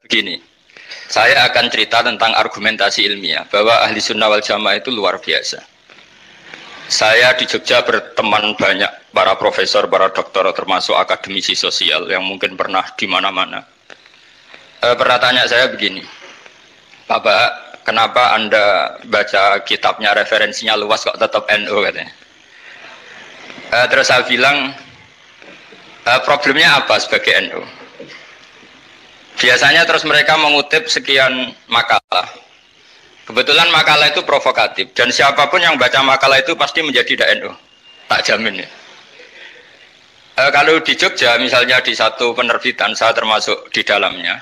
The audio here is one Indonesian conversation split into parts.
Begini, saya akan cerita tentang argumentasi ilmiah bahwa ahli sunnah wal jamaah itu luar biasa. Saya di Jogja berteman banyak para profesor, para doktor, termasuk akademisi sosial yang mungkin pernah di mana-mana. Pernah tanya saya begini, Bapak, kenapa Anda baca kitabnya referensinya luas kok tetap NU katanya. Terus saya bilang, problemnya apa sebagai NU? Biasanya terus mereka mengutip sekian makalah. Kebetulan makalah itu provokatif dan siapapun yang baca makalah itu pasti menjadi NU. Tak jamin ya. Kalau di Jogja misalnya di satu penerbitan, saya termasuk di dalamnya,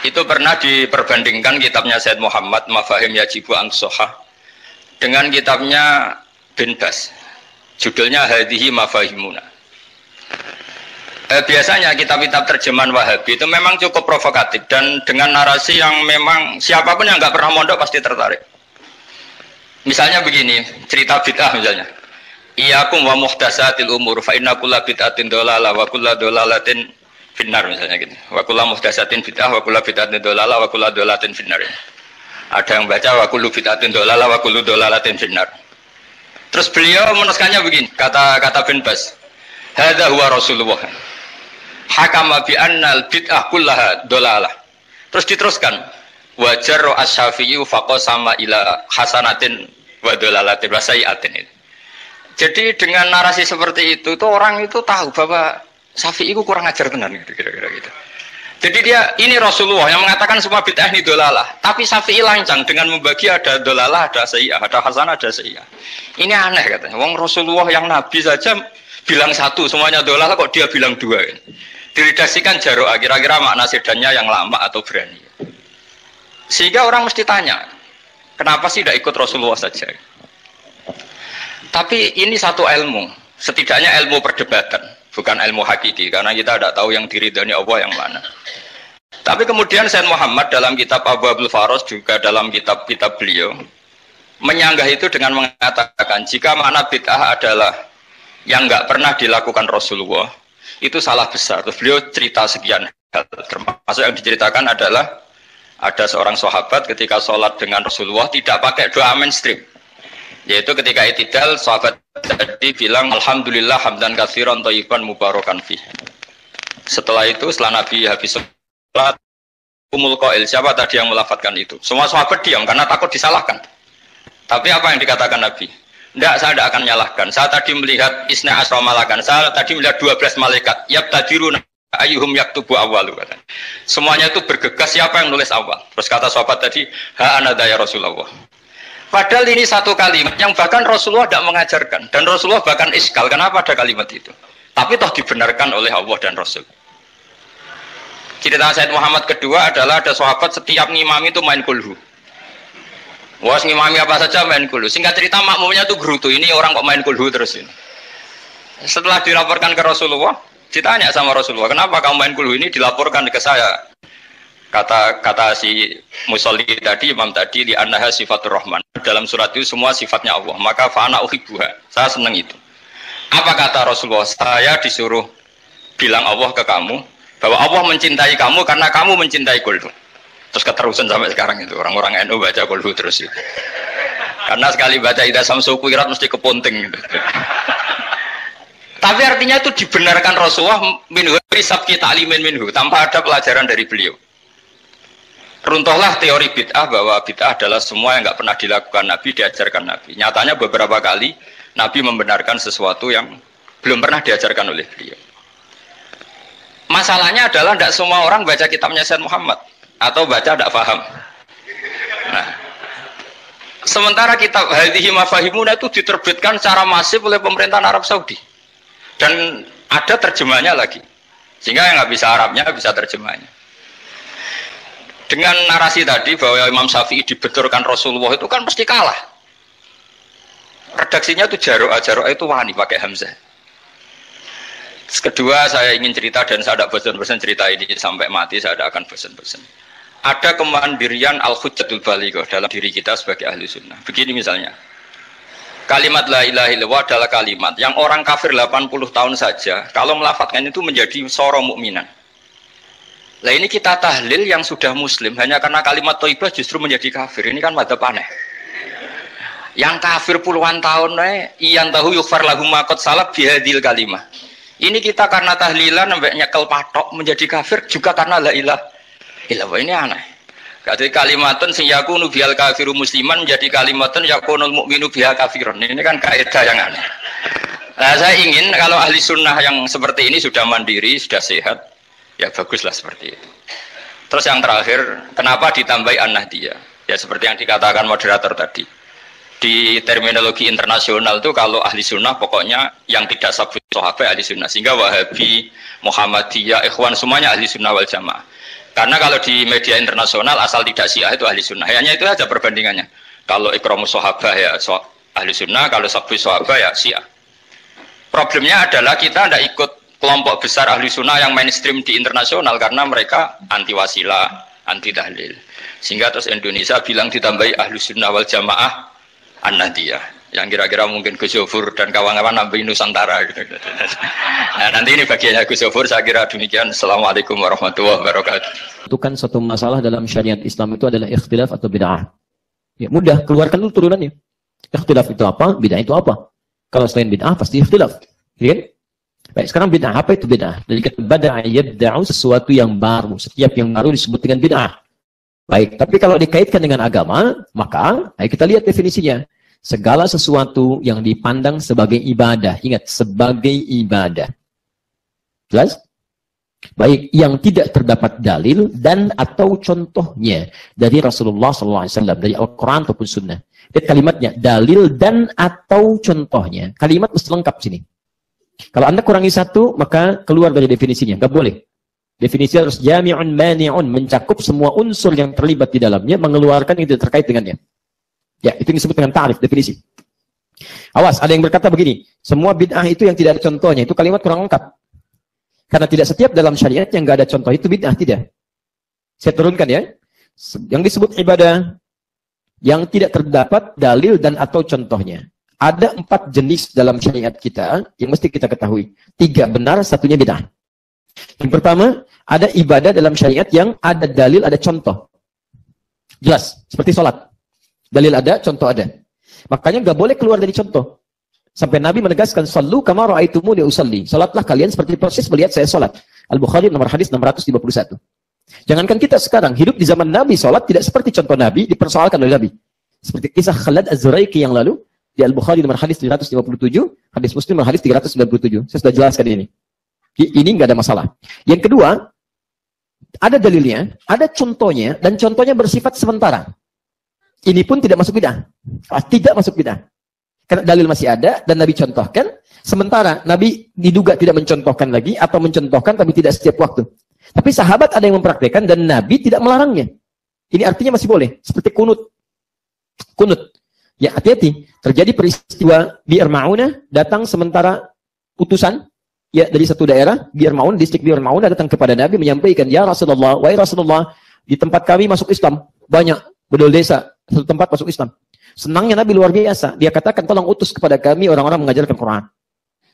itu pernah diperbandingkan kitabnya Said Muhammad Mafahim Yajibu An-Sohah dengan kitabnya Bin Bas. Judulnya Hadhihi Mafahimuna. Biasanya kitab-kitab terjemahan Wahabi itu memang cukup provokatif dan dengan narasi yang memang siapapun yang nggak pernah mondok pasti tertarik. Misalnya begini, cerita bid'ah misalnya. Iyyakum wa muhdatsatil umur fa inna kulla bid'atin dhalalah wa kulla dhalalatin finnar misalnya gitu. Wa kulla muhdatsatin bid'ah wa kulla bid'atin dhalalah wa kulla dhalalatin finnar. Ada yang baca wa kullu bid'atin dhalalah wa kullu dhalalatin finnar. Terus beliau menuliskannya begini, kata Bin Bas. Hadza huwa Rasulullah. Hakama bi annal bid'ah kullaha dolalah. Terus diteruskan wajar asy-Syafi'i faqasama ila hasanatin wa dolalatin wa sayiatin. Jadi dengan narasi seperti itu tuh orang itu tahu bahwa Syafi'i itu kurang ajar tenan gitu kira-kira gitu. Jadi dia ini Rasulullah yang mengatakan semua bid'ah ini dolalah, tapi Syafi'i lancang dengan membagi ada dolalah, ada sayiah, ada hasanah, ada sayiah. Ini aneh katanya. Wong Rasulullah yang nabi saja bilang satu semuanya dolalah kok dia bilang dua kan. Diredaksikan jaro'ah, kira-kira makna sedannya yang lama atau berani. Sehingga orang mesti tanya, kenapa sih tidak ikut Rasulullah saja? Tapi ini satu ilmu, setidaknya ilmu perdebatan, bukan ilmu hakiki, karena kita tidak tahu yang diridhani Allah yang mana. Tapi kemudian Said Muhammad dalam kitab Abu Abdul Faros, juga dalam kitab-kitab beliau, menyanggah itu dengan mengatakan, jika makna bid'ah adalah yang nggak pernah dilakukan Rasulullah, itu salah besar. Terus beliau cerita sekian hal, termasuk yang diceritakan adalah ada seorang sahabat ketika sholat dengan Rasulullah tidak pakai doa mainstream, yaitu ketika i'tidal sahabat tadi bilang alhamdulillah hamdan katsiran thayyiban mubarakan fi. Setelah itu setelah Nabi habis sholat umul qail, siapa tadi yang melafadzkan itu? Semua sahabat diam karena takut disalahkan. Tapi apa yang dikatakan Nabi? Tidak, saya tidak akan menyalahkan. Saya tadi melihat isna asra malakan. Saya tadi melihat 12 malaikat. Yabtadiruna ayyuhum yaktubu awwalu. Semuanya itu bergegas siapa yang nulis awal. Terus kata sahabat tadi, ha anada ya Rasulullah. Padahal ini satu kalimat yang bahkan Rasulullah tidak mengajarkan. Dan Rasulullah bahkan iskal. Kenapa ada kalimat itu? Tapi toh dibenarkan oleh Allah dan Rasul. Cerita Said Muhammad kedua adalah ada sahabat setiap ngimami itu main kulhu. Wah, ngimami apa saja main kulhu. Singkat cerita makmumnya tuh gerutu. Ini orang kok main kulhu terus ini. Setelah dilaporkan ke Rasulullah, ditanya sama Rasulullah, kenapa kamu main kulhu ini? Dilaporkan ke saya. Kata si musolli tadi, imam tadi, li annaha sifatur rahman. Dalam surat itu semua sifatnya Allah. Maka fa'ana uhibbuha. Saya senang itu. Apa kata Rasulullah? Saya disuruh bilang Allah ke kamu bahwa Allah mencintai kamu karena kamu mencintai kulhu. Terus keterusan sampai sekarang itu orang-orang NU baca kulhu terus itu. Karena sekali baca idza samsu kuwirat mesti keponting gitu. Tapi artinya itu dibenarkan Rasulullah minhu sabqi ta'limin minhu tanpa ada pelajaran dari beliau. Runtuhlah teori bid'ah bahwa bid'ah adalah semua yang nggak pernah dilakukan Nabi diajarkan Nabi. Nyatanya beberapa kali Nabi membenarkan sesuatu yang belum pernah diajarkan oleh beliau. Masalahnya adalah tidak semua orang baca kitabnya Said Muhammad atau baca tidak paham. Nah, sementara kitab Hadhihi Mafahimuna itu diterbitkan secara masif oleh pemerintahan Arab Saudi dan ada terjemahnya lagi, sehingga yang nggak bisa Arabnya bisa terjemahnya. Dengan narasi tadi bahwa Imam Syafi'i dibenturkan Rasulullah itu kan pasti kalah. Redaksinya itu jaro'ah itu wani pakai hamzah. Kedua, saya ingin cerita dan saya tidak bosan-bosan cerita ini sampai mati, saya tidak akan bosan-bosan. Ada kemandirian al-hujjatul balighah dalam diri kita sebagai ahli sunnah. Begini misalnya, kalimat la ilaha illallah adalah kalimat yang orang kafir 80 tahun saja kalau melafadzkan itu menjadi soro mukminan. Lah ini kita tahlil yang sudah muslim hanya karena kalimat thayyibah justru menjadi kafir. Ini kan madzhab aneh. Yang kafir puluhan tahun iyan tahu yufar lahum maqad salab bihadil kalimah. Ini kita karena tahlilan sampai nyekel patok menjadi kafir juga karena la ilaha illallah. Ini aneh. Jadi kalimatun sing yakunu bihal kafiru musliman menjadi kalimatun yakunul mukminu biha kafirun. Ini kan kaidah yang aneh. Nah, saya ingin kalau ahli sunnah yang seperti ini sudah mandiri, sudah sehat, ya baguslah seperti itu. Terus yang terakhir, kenapa ditambahi an-nahdiyah? Ya seperti yang dikatakan moderator tadi. Di terminologi internasional itu kalau ahli sunnah pokoknya yang tidak sabut sahabat ahli sunnah. Sehingga Wahabi, Muhammadiyah, Ikhwan semuanya ahli sunnah wal jamaah. Karena kalau di media internasional asal tidak Syiah itu ahli sunnah. Hanya itu aja perbandingannya. Kalau ikramus sahabat ya ahli sunnah, kalau sabut sahabat ya Syiah. Problemnya adalah kita tidak ikut kelompok besar ahli sunnah yang mainstream di internasional karena mereka anti wasilah, anti tahlil. Sehingga terus Indonesia bilang ditambahi ahli sunnah wal jamaah an-nahdiyah. Yang kira-kira mungkin Gus Yofur dan kawan-kawan nambahin Nusantara gitu. Nah, nanti ini bagiannya Gus Yofur, saya kira demikian. Assalamualaikum warahmatullahi wabarakatuh. Itu kan suatu masalah dalam syariat Islam itu adalah ikhtilaf atau bid'ah. Ya mudah, keluarkan dulu turunannya. Ikhtilaf itu apa? Bid'ah itu apa? Kalau selain bid'ah pasti ikhtilaf. Ya? Baik, sekarang bid'ah apa itu bid'ah? Dari kata bada'a yabda'u sesuatu yang baru. Setiap yang baru disebut dengan bid'ah. Baik, tapi kalau dikaitkan dengan agama, maka ayo kita lihat definisinya. Segala sesuatu yang dipandang sebagai ibadah. Ingat, sebagai ibadah. Jelas? Baik, yang tidak terdapat dalil dan atau contohnya dari Rasulullah SAW, dari Al-Quran ataupun Sunnah. Lihat kalimatnya, dalil dan atau contohnya. Kalimat mesti lengkap sini. Kalau Anda kurangi satu, maka keluar dari definisinya. Nggak boleh. Definisi harus jami'un mani'un, mencakup semua unsur yang terlibat di dalamnya, mengeluarkan yang tidak terkait dengannya. Ya, itu disebut dengan ta'rif, definisi. Awas, ada yang berkata begini, semua bid'ah itu yang tidak ada contohnya, itu kalimat kurang lengkap. Karena tidak setiap dalam syariat yang nggak ada contoh itu bid'ah, tidak. Saya turunkan ya. Yang disebut ibadah, yang tidak terdapat dalil dan atau contohnya. Ada 4 jenis dalam syariat kita yang mesti kita ketahui. 3 benar, satunya bid'ah. Yang pertama, ada ibadah dalam syariat yang ada dalil, ada contoh. Jelas, seperti sholat. Dalil ada, contoh ada. Makanya nggak boleh keluar dari contoh. Sampai Nabi menegaskan, Sallu kama ra'aitumuni usalli. Salatlah kalian seperti persis melihat saya salat. Al-Bukhari nomor hadis 651. Jangankan kita sekarang, hidup di zaman Nabi, salat tidak seperti contoh Nabi, dipersoalkan oleh Nabi. Seperti kisah Khalad Az-Zuraiki yang lalu, di Al-Bukhari nomor hadis 357, hadis Muslim nomor hadis 397. Saya sudah jelaskan ini. Ini nggak ada masalah. Yang kedua, ada dalilnya, ada contohnya, dan contohnya bersifat sementara. Ini pun tidak masuk bid'ah. Tidak masuk bid'ah. Karena dalil masih ada, dan Nabi contohkan, sementara Nabi diduga tidak mencontohkan lagi, atau mencontohkan tapi tidak setiap waktu. Tapi sahabat ada yang mempraktikkan, dan Nabi tidak melarangnya. Ini artinya masih boleh. Seperti kunut. Kunut. Ya, hati-hati. Terjadi peristiwa Bi'r Ma'unah, datang sementara utusan, ya dari satu daerah, Bi'r Ma'unah, distrik Bi'r Ma'unah datang kepada Nabi menyampaikan, ya Rasulullah, wahai Rasulullah, di tempat kami masuk Islam, banyak bedol desa, satu tempat masuk Islam. Senangnya Nabi luar biasa. Dia katakan, tolong utus kepada kami orang-orang mengajarkan Quran.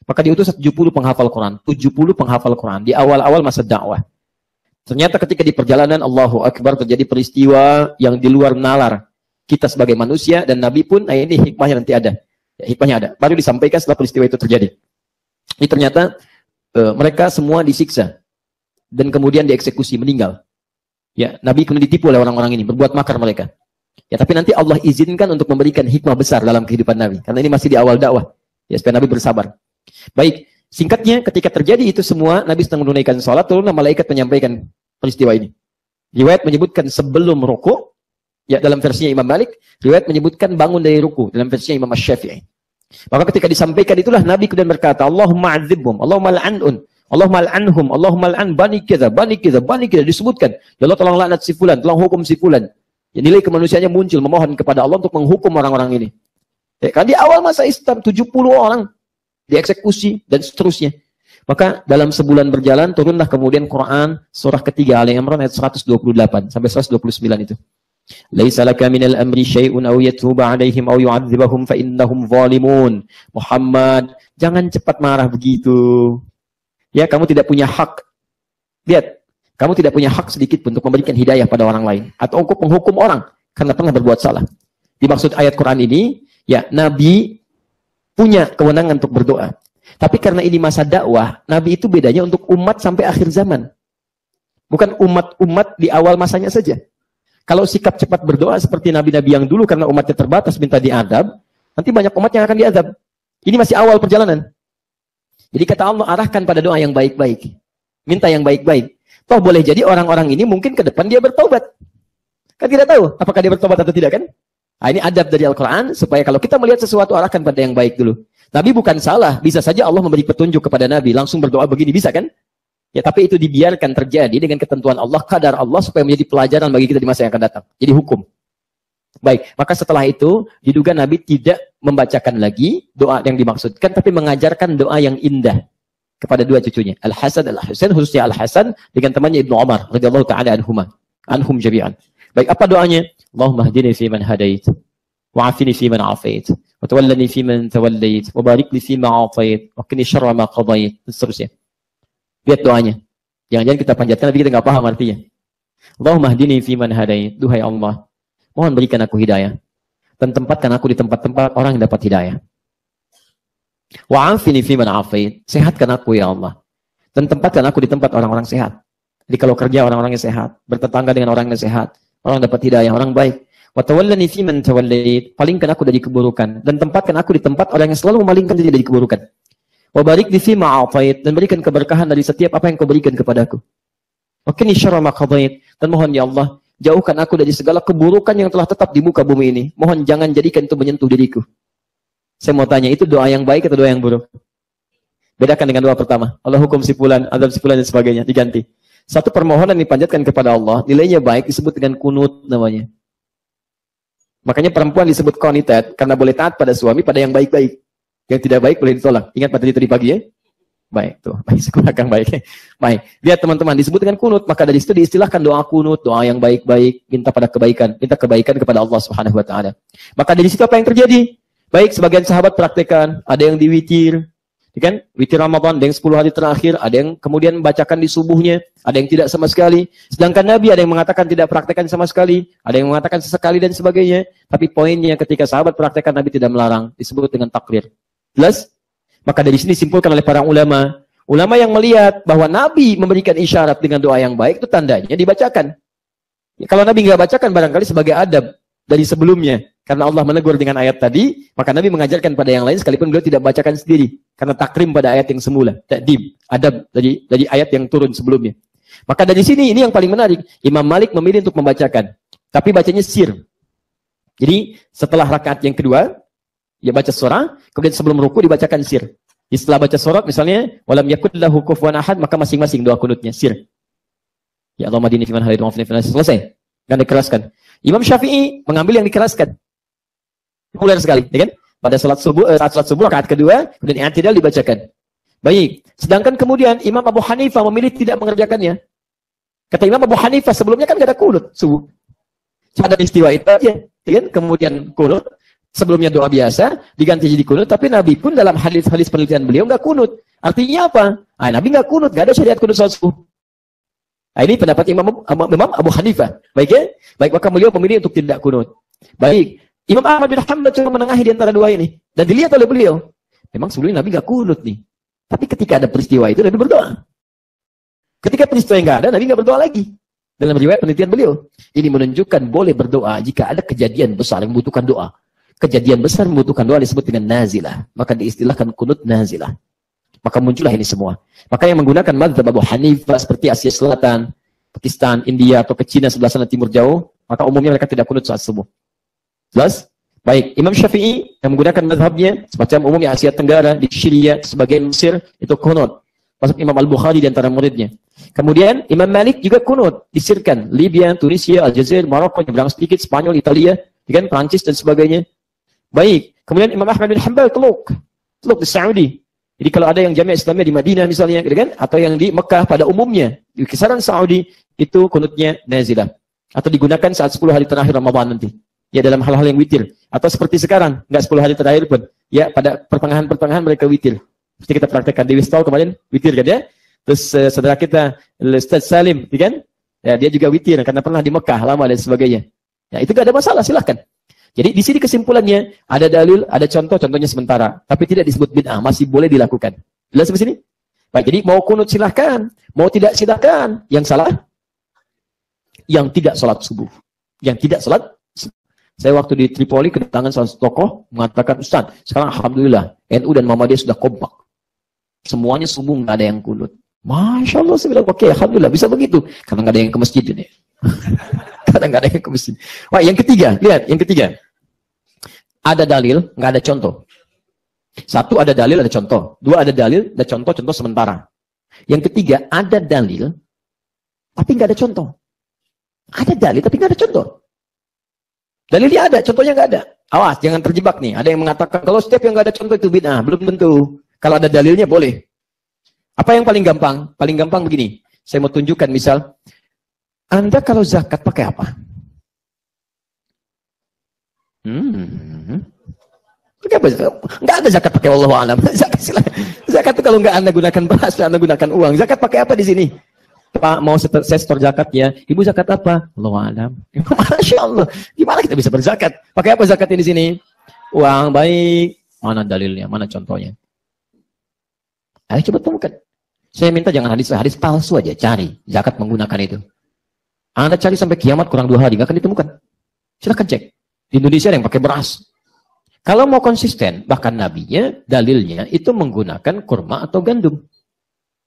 Maka diutus 70 penghafal Quran. 70 penghafal Quran. Di awal-awal masa dakwah. Ternyata ketika di perjalanan, Allahu Akbar, terjadi peristiwa yang di luar nalar. Kita sebagai manusia dan Nabi pun, nah ini hikmahnya nanti ada. Ya, hikmahnya ada. Baru disampaikan setelah peristiwa itu terjadi. Ini ternyata mereka semua disiksa. Dan kemudian dieksekusi, meninggal. Ya, Nabi kemudian ditipu oleh orang-orang ini. Berbuat makar mereka. Ya, tapi nanti Allah izinkan untuk memberikan hikmah besar dalam kehidupan Nabi. Karena ini masih di awal dakwah. Ya, supaya Nabi bersabar. Baik, singkatnya ketika terjadi itu semua, Nabi sedang menunaikan sholat, turunlah malaikat menyampaikan peristiwa ini. Riwayat menyebutkan sebelum ruku, ya dalam versinya Imam Malik, riwayat menyebutkan bangun dari ruku, dalam versinya Imam Asy-Syafi'i. Maka ketika disampaikan itulah Nabi kemudian berkata, Allahumma adzibhum, Allahumma la'anhum, Allahumma la'anhum, Allahumma la'an bani kita, bani kita, bani kita. Disebutkan, ya Allah tolong laknat si fulan, tolong hukum si fulan. Ya, nilai kemanusiaannya muncul, memohon kepada Allah untuk menghukum orang-orang ini. Ya, kan di awal masa Islam, 70 orang dieksekusi, dan seterusnya. Maka dalam sebulan berjalan, turunlah kemudian Quran, surah ketiga, Al-Imran, ayat 128, sampai 129 itu. Laisa laka minal amri syai'un aw yatuba 'alaihim aw yu'adzibahum fa innahum zalimun. Muhammad, jangan cepat marah begitu. Ya, kamu tidak punya hak. Lihat, Kamu tidak punya hak sedikit pun untuk memberikan hidayah pada orang lain atau untuk menghukum orang karena pernah berbuat salah. Dimaksud ayat Quran ini, ya Nabi punya kewenangan untuk berdoa. Tapi karena ini masa dakwah, Nabi itu bedanya untuk umat sampai akhir zaman. Bukan umat-umat di awal masanya saja. Kalau sikap cepat berdoa seperti nabi-nabi yang dulu karena umatnya terbatas minta diadab, nanti banyak umat yang akan diadab. Ini masih awal perjalanan. Jadi kata Allah, arahkan pada doa yang baik-baik. Minta yang baik-baik. Toh boleh jadi orang-orang ini mungkin ke depan dia bertobat. Kan tidak tahu apakah dia bertobat atau tidak kan? Nah, ini adab dari Al-Quran supaya kalau kita melihat sesuatu arahkan pada yang baik dulu. Nabi bukan salah. Bisa saja Allah memberi petunjuk kepada Nabi. Langsung berdoa begini, bisa kan? Ya, tapi itu dibiarkan terjadi dengan ketentuan Allah, kadar Allah supaya menjadi pelajaran bagi kita di masa yang akan datang. Jadi hukum. Baik, maka setelah itu diduga Nabi tidak membacakan lagi doa yang dimaksudkan, tapi mengajarkan doa yang indah kepada dua cucunya, Al-Hasan, Al-Husain, khususnya Al-Hasan dengan temannya Ibnu Umar radhiyallahu taala anhum jami'an. Baik, apa doanya? Allahumma hdini fi man hadait, wa afini fi man afait, wa tawallani fi man tawallait, wa barik li fi ma atait, wa qini syarra ma qadait, dan seterusnya. Lihat doanya. Jangan-jangan kita panjatkan tapi kita enggak paham artinya. Allahumma hdini fi man hadait, duhai Allah, mohon berikan aku hidayah dan tempatkan aku di tempat-tempat orang yang dapat hidayah. Wa afini fi man afait, sehatkan aku ya Allah dan tempatkan aku di tempat orang-orang sehat. Jadi kalau kerja orang-orang yang sehat, bertetangga dengan orang yang sehat, orang dapat hidayah, orang baik. Wa tawallani fi man tawallait, palingkan aku dari keburukan dan tempatkan aku di tempat orang yang selalu memalingkan diri dari keburukan. Wa barik li fi ma atait, dan berikan keberkahan dari setiap apa yang kau berikan kepadaku. Wa qini syarra ma qadait, dan mohon ya Allah, jauhkan aku dari segala keburukan yang telah tetap di muka bumi ini. Mohon jangan jadikan itu menyentuh diriku. Saya mau tanya, itu doa yang baik atau doa yang buruk? Bedakan dengan doa pertama. Allah hukum si fulan, azab si fulan dan sebagainya, diganti. Satu permohonan dipanjatkan kepada Allah, nilainya baik, disebut dengan kunut namanya. Makanya perempuan disebut qanitat karena boleh taat pada suami pada yang baik-baik. Yang tidak baik boleh ditolak. Ingat materi tadi pagi ya? Baik, tuh. Baik, sekolah kang baik. Baik. Lihat teman-teman, disebut dengan kunut, maka dari situ diistilahkan doa kunut, doa yang baik-baik, minta pada kebaikan, minta kebaikan kepada Allah Subhanahu wa taala. Maka dari situ apa yang terjadi? Baik, sebagian sahabat praktekan, ada yang diwitir, kan? Witir Ramadan, ada yang 10 hari terakhir, ada yang kemudian membacakan di subuhnya, ada yang tidak sama sekali. Sedangkan Nabi ada yang mengatakan tidak praktekan sama sekali, ada yang mengatakan sesekali dan sebagainya. Tapi poinnya ketika sahabat praktekan, Nabi tidak melarang, disebut dengan takrir. Jelas? Maka dari sini simpulkan oleh para ulama. Ulama yang melihat bahwa Nabi memberikan isyarat dengan doa yang baik, itu tandanya dibacakan. Ya, kalau Nabi nggak bacakan, barangkali sebagai adab dari sebelumnya. Karena Allah menegur dengan ayat tadi, maka Nabi mengajarkan pada yang lain sekalipun beliau tidak bacakan sendiri. Karena takrim pada ayat yang semula. Ta'dim, adab dari ayat yang turun sebelumnya. Maka dari sini, ini yang paling menarik. Imam Malik memilih untuk membacakan. Tapi bacanya sir. Jadi, setelah rakaat yang kedua, dia baca surah, kemudian sebelum ruku dibacakan sir. Setelah baca surat misalnya, walam yakul lahu kufuwan ahad, maka masing-masing doa kunutnya sir. Ya Allah madini fiman hadid wa afini fiman selesai. Kan dikeraskan. Imam Syafi'i mengambil yang dikeraskan. Populer sekali, ya kan? Pada saat saat salat subuh rakaat kedua, kemudian i'tidal dibacakan. Baik. Sedangkan kemudian Imam Abu Hanifah memilih tidak mengerjakannya. Kata Imam Abu Hanifah sebelumnya kan enggak ada kunut subuh. Cuma ada istiwa itu aja, ya kan? Kemudian kunut. Sebelumnya doa biasa, diganti jadi kunut, tapi Nabi pun dalam hadis-hadis penelitian beliau nggak kunut. Artinya apa? Nabi nggak kunut, nggak ada syariat kunut salat subuh. Ini pendapat Imam Abu Hanifah. Baik ya? Baik, maka beliau memilih untuk tidak kunut. Baik, Imam Ahmad bin Hanbal coba menengahi di antara dua ini. Dan dilihat oleh beliau. Memang sebelumnya Nabi nggak kunut nih. Tapi ketika ada peristiwa itu, Nabi berdoa. Ketika peristiwa yang nggak ada, Nabi nggak berdoa lagi. Dalam riwayat penelitian beliau. Ini menunjukkan boleh berdoa jika ada kejadian besar yang membutuhkan doa. Kejadian besar membutuhkan doa disebut dengan nazilah. Maka diistilahkan kunut nazilah. Maka muncullah ini semua. Maka yang menggunakan mazhab Abu Hanifah seperti Asia Selatan, Pakistan, India, atau ke Cina sebelah sana timur jauh, maka umumnya mereka tidak kunut saat subuh. Jelas? Baik, Imam Syafi'i yang menggunakan mazhabnya, semacam umumnya Asia Tenggara, di Syria, sebagian Mesir, itu kunut. Masuk Imam Al-Bukhari di antara muridnya. Kemudian Imam Malik juga kunut. Disirkan. Libya, Tunisia, Aljazair, Maroko, nyebrang sedikit, Spanyol, Italia, kan, Prancis, dan sebagainya. Baik, kemudian Imam Ahmad bin Hanbal teluk di Saudi. Jadi kalau ada yang Jamiah Islamiyah di Madinah misalnya, gitu kan? Atau yang di Mekah pada umumnya, di kisaran Saudi, itu kunutnya nazilah. Atau digunakan saat 10 hari terakhir Ramadan nanti. Ya dalam hal-hal yang witir. Atau seperti sekarang, nggak 10 hari terakhir pun. Ya pada pertengahan-pertengahan mereka witir. Seperti kita praktekkan di Wistol kemarin, witir kan ya? Terus saudara kita Ustaz Salim, kan? Ya, dia juga witir karena pernah di Mekah lama dan sebagainya. Ya, itu gak ada masalah, silahkan. Jadi di sini kesimpulannya ada dalil, ada contoh, contohnya sementara, tapi tidak disebut bid'ah, masih boleh dilakukan. Jelas sampai sini? Baik, jadi mau kunut silahkan, mau tidak silahkan. Yang salah yang tidak sholat subuh, yang tidak sholat. Saya waktu di Tripoli kedatangan salah satu tokoh mengatakan, Ustaz, sekarang alhamdulillah NU dan Muhammadiyah sudah kompak. Semuanya subuh nggak ada yang kunut. Masya Allah, saya bilang, oke, alhamdulillah bisa begitu. Karena nggak ada yang ke masjid ini. Karena nggak ada yang ke masjid. Wah, yang ketiga, lihat, yang ketiga. Ada dalil, nggak ada contoh. Satu, ada dalil, ada contoh. Dua, ada dalil, ada contoh, contoh sementara. Yang ketiga, ada dalil, tapi nggak ada contoh. Ada dalil, tapi nggak ada contoh. Dalilnya ada, contohnya nggak ada. Awas, jangan terjebak nih. Ada yang mengatakan, kalau setiap yang nggak ada contoh itu bid'ah. Belum tentu. Kalau ada dalilnya, boleh. Apa yang paling gampang? Paling gampang begini. Saya mau tunjukkan misal, Anda kalau zakat pakai apa? Pakai apa? Nggak ada zakat pakai wallahu a'lam. Zakat itu kalau nggak Anda gunakan beras, Anda gunakan uang. Zakat pakai apa di sini? Pak, mau saya setor zakat ya. Ibu zakat apa? Wallahu a'lam. Masya Allah. Gimana kita bisa berzakat? Pakai apa zakatnya di sini? Uang, baik. Mana dalilnya? Mana contohnya? Ayo coba temukan. Saya minta jangan hadis palsu aja. Cari zakat menggunakan itu. Anda cari sampai kiamat kurang 2 hari. Nggak akan ditemukan. Silahkan cek. Di Indonesia ada yang pakai beras. Kalau mau konsisten, bahkan nabinya, dalilnya itu menggunakan kurma atau gandum.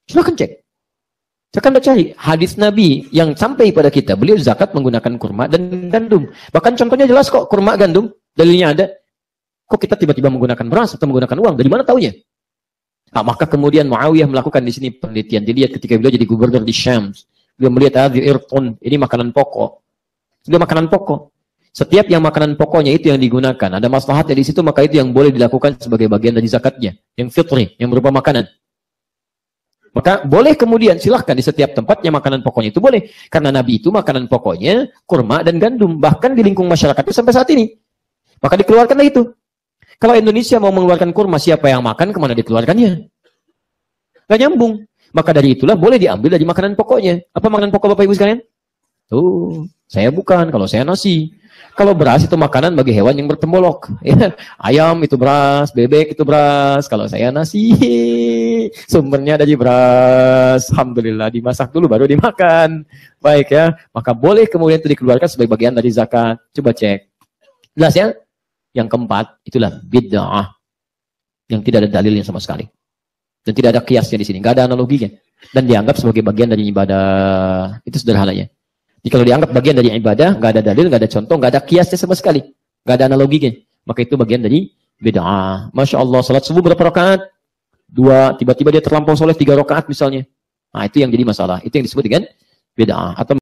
Silahkan cek. Silahkan cari hadis Nabi yang sampai pada kita. Beliau zakat menggunakan kurma dan gandum. Bahkan contohnya jelas kok, kurma, gandum. Dalilnya ada. Kok kita tiba-tiba menggunakan beras atau menggunakan uang? Dari mana taunya? Nah, maka kemudian Muawiyah melakukan di sini penelitian. Dilihat ketika beliau jadi gubernur di Syam. Beliau melihat ini makanan pokok. Itu makanan pokok. Setiap yang makanan pokoknya itu yang digunakan. Ada maslahatnya di situ, maka itu yang boleh dilakukan sebagai bagian dari zakatnya. Yang fitri, yang berupa makanan. Maka boleh kemudian silahkan di setiap tempatnya makanan pokoknya itu boleh. Karena Nabi itu makanan pokoknya kurma dan gandum. Bahkan di lingkung masyarakat itu sampai saat ini. Maka dikeluarkanlah itu. Kalau Indonesia mau mengeluarkan kurma, siapa yang makan, kemana dikeluarkannya? Gak nyambung. Maka dari itulah boleh diambil dari makanan pokoknya. Apa makanan pokok Bapak Ibu sekalian? Tuh, saya bukan. Kalau saya nasi. Kalau beras itu makanan bagi hewan yang bertembolok. Ya, ayam itu beras, bebek itu beras. Kalau saya nasi, sumbernya dari beras. Alhamdulillah, dimasak dulu baru dimakan. Baik ya, maka boleh kemudian itu dikeluarkan sebagai bagian dari zakat. Coba cek. Jelas ya? Yang keempat, itulah bid'ah. Yang tidak ada dalilnya sama sekali. Dan tidak ada kiasnya di sini. Nggak ada analoginya. Dan dianggap sebagai bagian dari ibadah. Itu sederhananya. Jadi kalau dianggap bagian dari ibadah, nggak ada dalil, nggak ada contoh, nggak ada kiasnya sama sekali. Nggak ada analoginya. Maka itu bagian dari bid'ah. Masya Allah, salat subuh berapa rakaat? 2. Tiba-tiba dia terlampau soleh 3 rakaat misalnya. Nah, itu yang jadi masalah. Itu yang disebut dengan bid'ah. Atau